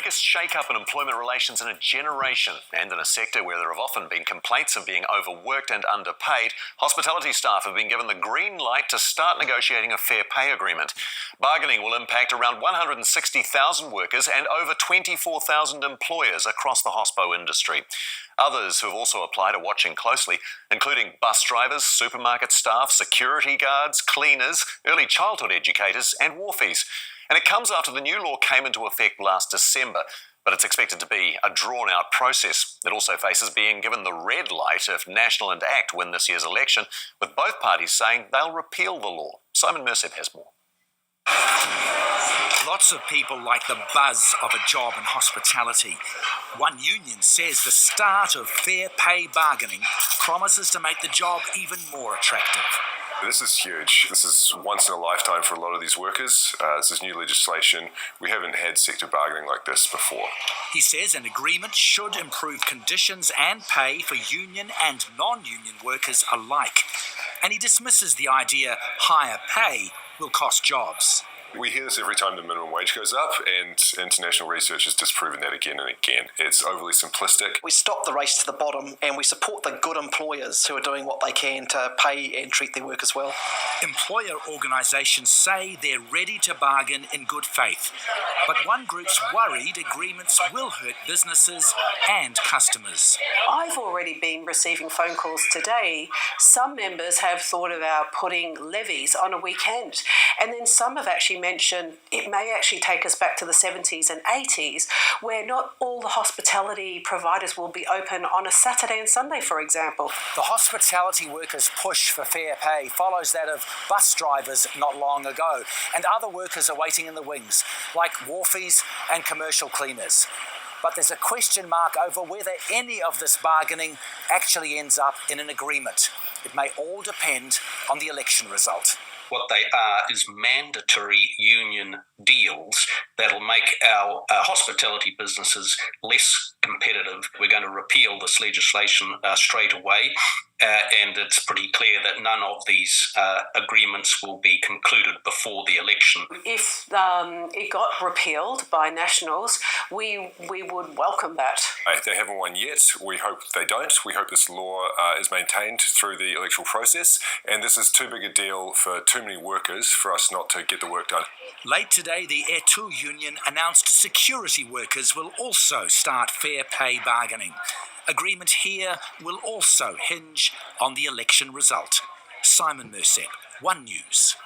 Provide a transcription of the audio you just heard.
Biggest shake-up in employment relations in a generation, and in a sector where there have often been complaints of being overworked and underpaid, hospitality staff have been given the green light to start negotiating a fair pay agreement. Bargaining will impact around 160,000 workers and over 24,000 employers across the hospo industry. Others who have also applied are watching closely, including bus drivers, supermarket staff, security guards, cleaners, early childhood educators and wharfies. And it comes after the new law came into effect last December, but it's expected to be a drawn-out process. It also faces being given the red light if National and ACT win this year's election, with both parties saying they'll repeal the law. Simon Merseb has more. Lots of people like the buzz of a job in hospitality. One union says the start of fair pay bargaining promises to make the job even more attractive. This is huge. This is once in a lifetime for a lot of these workers. This is new legislation. We haven't had sector bargaining like this before. He says an agreement should improve conditions and pay for union and non-union workers alike. And he dismisses the idea higher pay will cost jobs. We hear this every time the minimum wage goes up, and international research has disproven that again and again. It's overly simplistic. We stop the race to the bottom and we support the good employers who are doing what they can to pay and treat their workers well. Employer organisations say they're ready to bargain in good faith. But one group's worried agreements will hurt businesses and customers. I've already been receiving phone calls today. Some members have thought about putting levies on a weekend, and then some have actually mentioned it may actually take us back to the 70s and 80s, where not all the hospitality providers will be open on a Saturday and Sunday, for example. The hospitality workers' push for fair pay follows that of bus drivers not long ago, and other workers are waiting in the wings, like wharfies and commercial cleaners. But there's a question mark over whether any of this bargaining actually ends up in an agreement. It may all depend on the election result. What they are is mandatory union deals that'll make our hospitality businesses less competitive. We're going to repeal this legislation straight away, and it's pretty clear that none of these agreements will be concluded before the election. If it got repealed by Nationals, we would welcome that. They haven't won yet. We hope they don't. We hope this law is maintained through the electoral process, and this is too big a deal for too many workers for us not to get the work done. Late today, the Air2 union announced security workers will also start fair pay bargaining. Agreement here will also hinge on the election result. Simon Merseb, One News.